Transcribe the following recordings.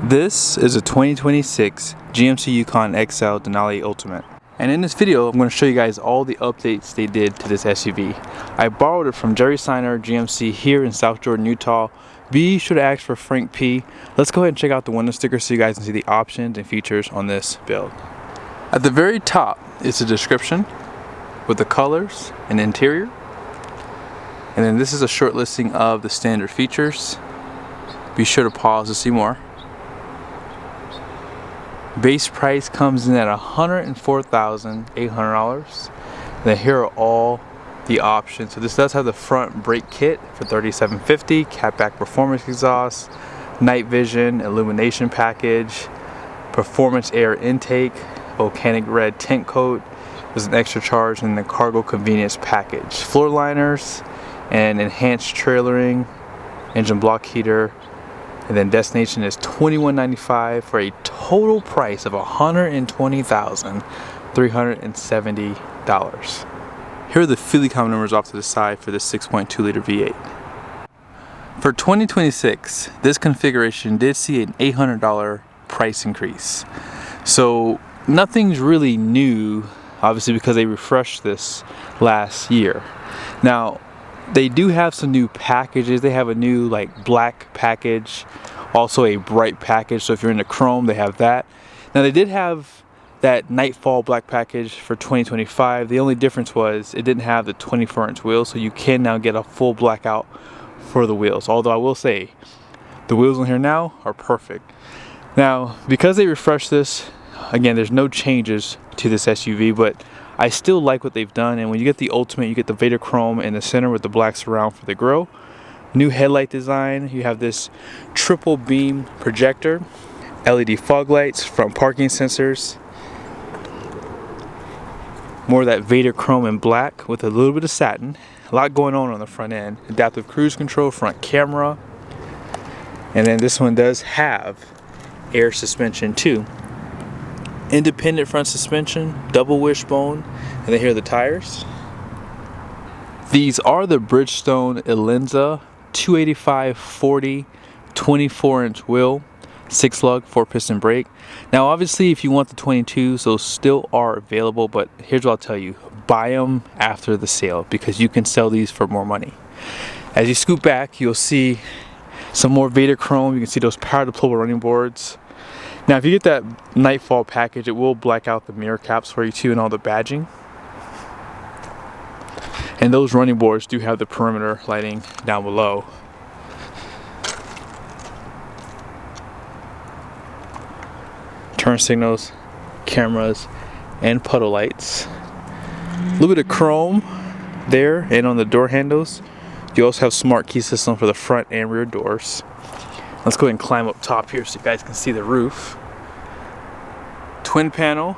This is a 2026 GMC Yukon XL Denali Ultimate. And in this video, I'm going to show you guys all the updates they did to this SUV. I borrowed it from Jerry Seiner GMC here in South Jordan, Utah. Be sure to ask for Frank P. Let's go ahead and check out the window sticker so you guys can see the options and features on this build. At the very top is the description with the colors and interior. And then this is a short listing of the standard features. Be sure to pause to see more. Base price comes in at $104,800. Then here are all the options. So this does have the front brake kit for $3,750, catback performance exhaust, night vision, illumination package, performance air intake, volcanic red tint coat. There's an extra charge in the cargo convenience package, floor liners, and enhanced trailering, engine block heater. And then destination is $21.95 for a total price of $120,370. Here are the fuel economy numbers off to the side for this 6.2 liter V8. For 2026, this configuration did see an $800 price increase. So nothing's really new, obviously, because they refreshed this last year. Now, they do have some new packages. They have a new black package, also a bright package. So if you're into chrome, they have that. Now they did have that Nightfall black package for 2025. The only difference was it didn't have the 24-inch wheels, so you can now get a full blackout for the wheels. Although I will say, the wheels on here now are perfect. Now, because they refreshed this, again, there's no changes to this SUV, but I still like what they've done. And when you get the Ultimate, you get the Vader Chrome in the center with the black surround for the grille. New headlight design. You have this triple beam projector, LED fog lights, front parking sensors. More of that Vader Chrome in black with a little bit of satin. A lot going on the front end. Adaptive cruise control, front camera. And then this one does have air suspension too. Independent front suspension, double wishbone, and then here are the tires. These are the Bridgestone Elenza 285/40 24-inch wheel, 6-lug 4-piston brake. Now obviously if you want the 22s, those still are available, but here's what I'll tell you: buy them after the sale because you can sell these for more money. As you scoot back, you'll see some more Vader Chrome. You can see those power deployable running boards. Now if you get that Nightfall package, it will black out the mirror caps for you too and all the badging. And those running boards do have the perimeter lighting down below. Turn signals, cameras, and puddle lights. A little bit of chrome there and on the door handles. You also have smart key system for the front and rear doors. Let's go ahead and climb up top here so you guys can see the roof. Twin panel.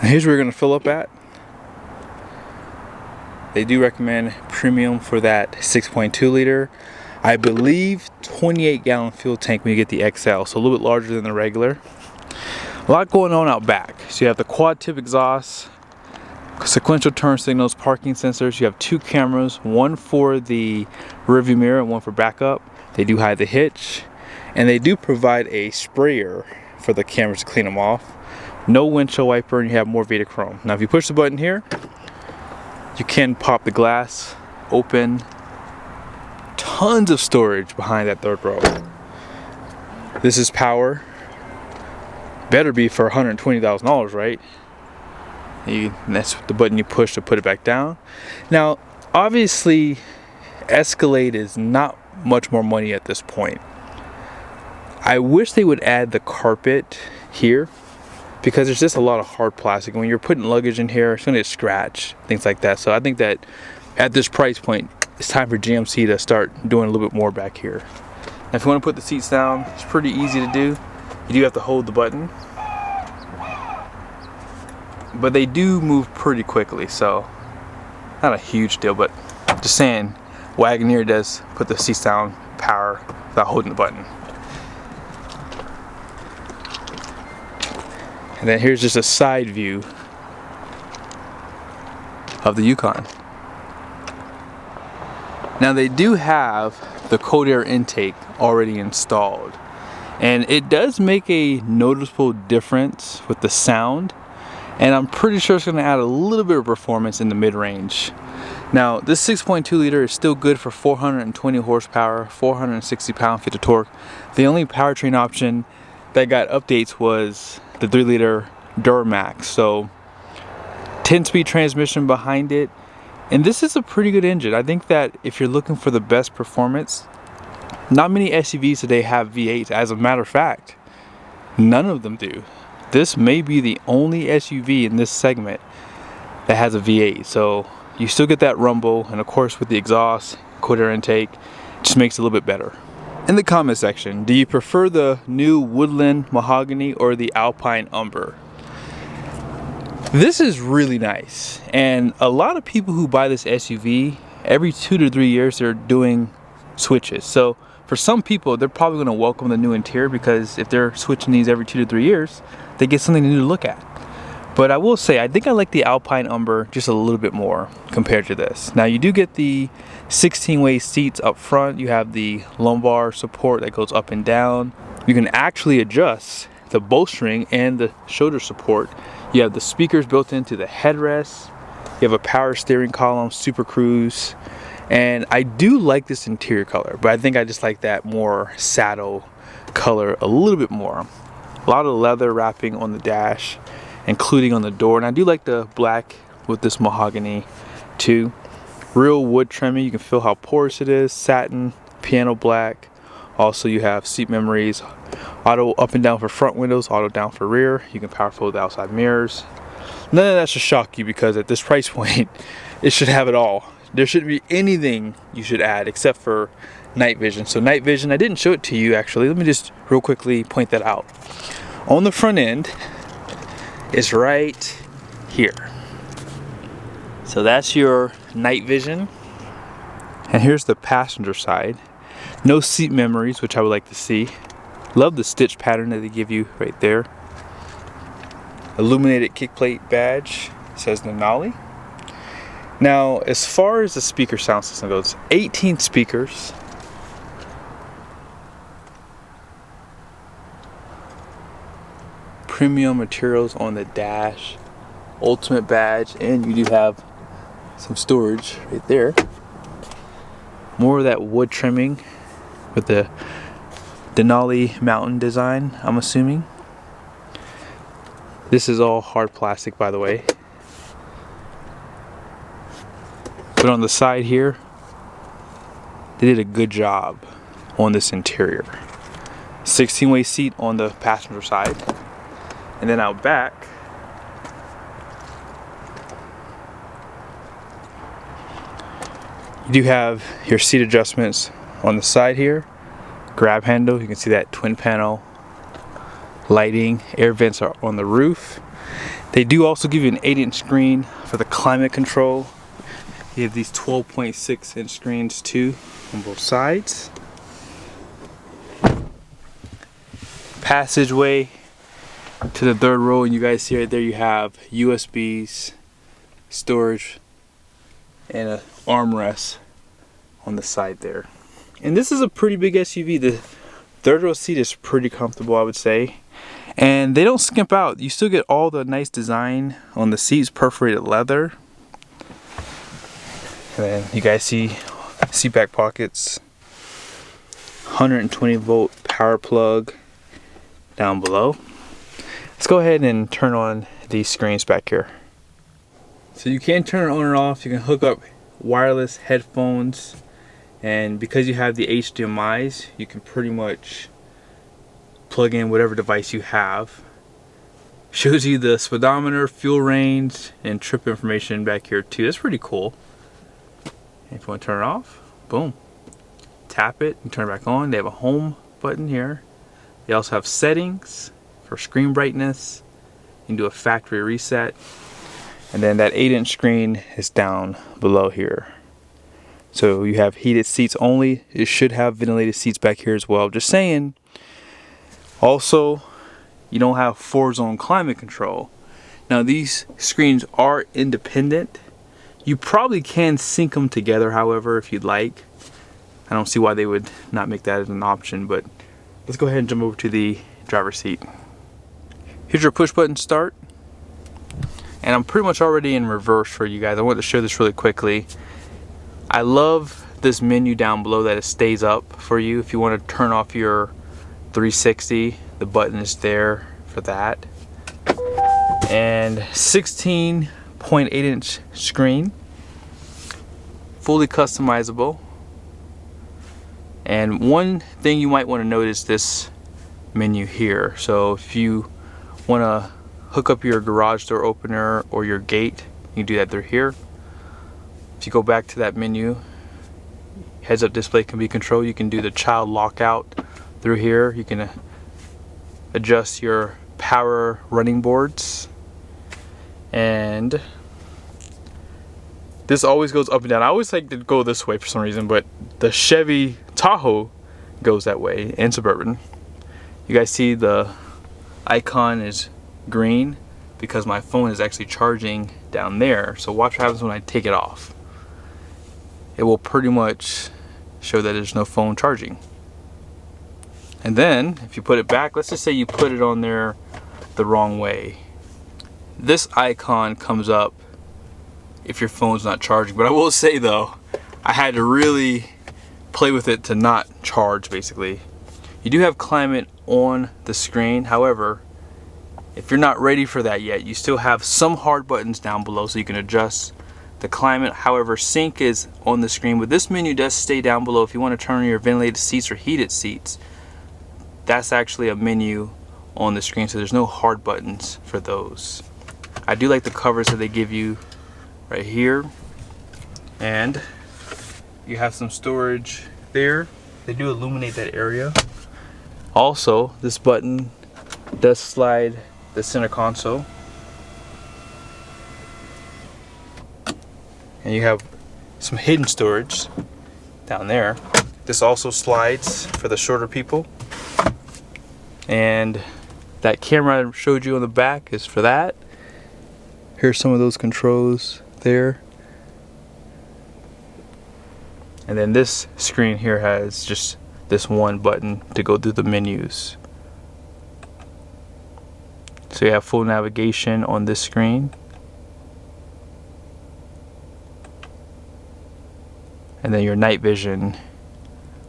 And here's where you're going to fill up at. They do recommend premium for that 6.2 liter. I believe 28-gallon fuel tank when you get the XL, so a little bit larger than the regular. A lot going on out back. So you have the quad tip exhaust, sequential turn signals, parking sensors. You have 2 cameras, one for the rearview mirror and one for backup. They do hide the hitch, and they do provide a sprayer for the cameras to clean them off. No windshield wiper, and you have more Vader Chrome. Now if you push the button here, you can pop the glass open. Tons of storage behind that third row. This is power. Better be for $120,000, right? That's the button you push to put it back down. Now, obviously, Escalade is not much more money at this point. I wish they would add the carpet here because there's just a lot of hard plastic. When you're putting luggage in here, it's going to get scratched, things like that. So I think that at this price point, it's time for GMC to start doing a little bit more back here. Now, if you want to put the seats down, it's pretty easy to do. You do have to hold the button, but they do move pretty quickly, so not a huge deal, but just saying, Wagoneer does put the seats down power without holding the button. And then here's just a side view of the Yukon. Now they do have the cold air intake already installed, and it does make a noticeable difference with the sound, and I'm pretty sure it's going to add a little bit of performance in the mid-range. Now this 6.2 liter is still good for 420 horsepower, 460 pound-feet of torque. The only powertrain option that got updates was the 3 liter Duramax, so 10-speed transmission behind it. And this is a pretty good engine. I think that if you're looking for the best performance, not many SUVs today have V8s. As a matter of fact, none of them do. This may be the only SUV in this segment that has a V8. So you still get that rumble, and of course with the exhaust, cold air intake, it just makes it a little bit better. In the comment section, do you prefer the new Woodland Mahogany or the Alpine Umber? This is really nice, and a lot of people who buy this SUV, every 2 to 3 years they're doing switches. So for some people, they're probably going to welcome the new interior, because if they're switching these every 2 to 3 years, they get something new to look at. But I will say, I think I like the Alpine Umber just a little bit more compared to this. Now you do get the 16-way seats up front. You have the lumbar support that goes up and down. You can actually adjust the bowstring and the shoulder support. You have the speakers built into the headrest. You have a power steering column, Super Cruise. And I do like this interior color, but I think I just like that more saddle color a little bit more. A lot of leather wrapping on the dash, including on the door. And I do like the black with this mahogany too. Real wood trimming. You can feel how porous it is. Satin, piano black. Also you have seat memories. Auto up and down for front windows, auto down for rear. You can power fold the outside mirrors. None of that should shock you, because at this price point, it should have it all. There shouldn't be anything you should add except for night vision. So night vision, I didn't show it to you actually. Let me just real quickly point that out. On the front end is right here. So that's your night vision. And here's the passenger side. No seat memories, which I would like to see. Love the stitch pattern that they give you right there. Illuminated kick plate badge, says Denali. Now, as far as the speaker sound system goes, 18 speakers. Premium materials on the dash. Ultimate badge, and you do have some storage right there. More of that wood trimming with the Denali mountain design, I'm assuming. This is all hard plastic, by the way. But on the side here, they did a good job on this interior. 16-way seat on the passenger side. And then out back, you do have your seat adjustments on the side here. Grab handle, you can see that twin panel lighting. Air vents are on the roof. They do also give you an 8-inch screen for the climate control. You have these 12.6-inch screens too on both sides. Passageway to the third row, and you guys see right there you have USBs, storage, and an armrest on the side there. And this is a pretty big SUV. The third row seat is pretty comfortable, I would say. And they don't skimp out. You still get all the nice design on the seats, perforated leather. And then you guys see seat back pockets. 120 volt power plug down below. Let's go ahead and turn on these screens back here. So you can turn it on or off. You can hook up wireless headphones. And because you have the HDMIs, you can pretty much plug in whatever device you have. Shows you the speedometer, fuel range, and trip information back here too. That's pretty cool. And if you want to turn it off, boom. Tap it and turn it back on. They have a home button here. They also have settings for screen brightness. You can do a factory reset. And then that 8-inch screen is down below here. So you have heated seats only. It should have ventilated seats back here as well. Just saying. Also, you don't have 4-zone climate control. Now these screens are independent. You probably can sync them together, however, if you'd like. I don't see why they would not make that as an option, but let's go ahead and jump over to the driver's seat. Here's your push button start. And I'm pretty much already in reverse for you guys. I want to show this really quickly. I love this menu down below that it stays up for you. If you want to turn off your 360, the button is there for that. And 16.8-inch screen, fully customizable. And one thing you might want to note is this menu here. So if you want to hook up your garage door opener or your gate, you can do that through here. If you go back to that menu, heads up display can be controlled. You can do the child lockout through here. You can adjust your power running boards, and this always goes up and down. I always like to go this way for some reason, but the Chevy Tahoe goes that way, and Suburban. You guys see the icon is green because my phone is actually charging down there. So watch what happens when I take it off. It will pretty much show that there's no phone charging. And then if you put it back, let's just say you put it on there the wrong way. This icon comes up if your phone's not charging. But I will say though, I had to really play with it to not charge basically. You do have climate on the screen. However, if you're not ready for that yet, you still have some hard buttons down below so you can adjust the climate. However, sync is on the screen, but this menu does stay down below. If you want to turn on your ventilated seats or heated seats, that's actually a menu on the screen, so there's no hard buttons for those. I do like the covers that they give you right here, and you have some storage there. They do illuminate that area. Also, this button does slide the center console, and you have some hidden storage down there. This also slides for the shorter people, and that camera I showed you on the back is for that. Here's some of those controls there, and then this screen here has just this one button to go through the menus. So you have full navigation on this screen. And then your night vision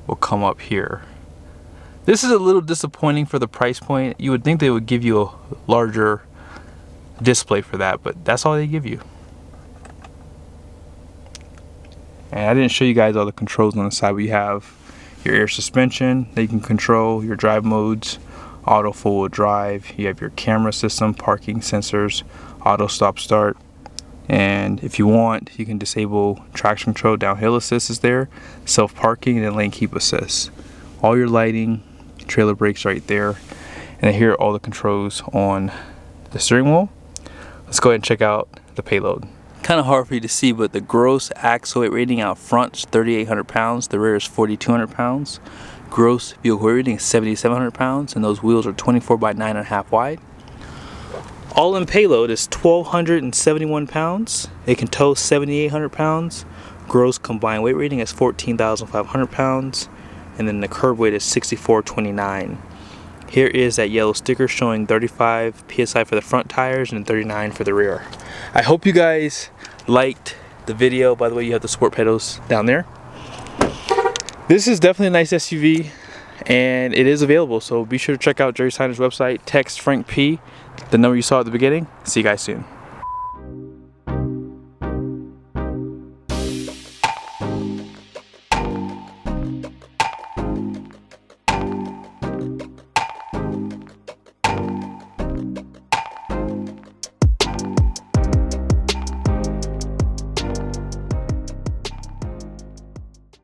will come up here. This is a little disappointing for the price point. You would think they would give you a larger display for that, but that's all they give you. And I didn't show you guys all the controls on the side, but you have your air suspension that you can control, your drive modes, auto four-wheel drive, you have your camera system, parking sensors, auto stop start, and if you want you can disable traction control. Downhill assist is there, self parking, and then lane keep assist. All your lighting, trailer brakes right there, and then here are all the controls on the steering wheel. Let's go ahead and check out the payload. Kind of hard for you to see, but the gross axle weight rating out front is 3,800 pounds, the rear is 4,200 pounds. Gross vehicle weight rating is 7,700 pounds, and those wheels are 24 by 9.5 wide. All in payload is 1,271 pounds. It can tow 7,800 pounds. Gross combined weight rating is 14,500 pounds, and then the curb weight is 6,429. Here is that yellow sticker showing 35 psi for the front tires and 39 for the rear. I hope you guys liked the video. By the way, you have the sport pedals down there. This is definitely a nice SUV, and it is available, so be sure to check out Jerry Seiner's website. Text Frank P, the number you saw at the beginning. See you guys soon.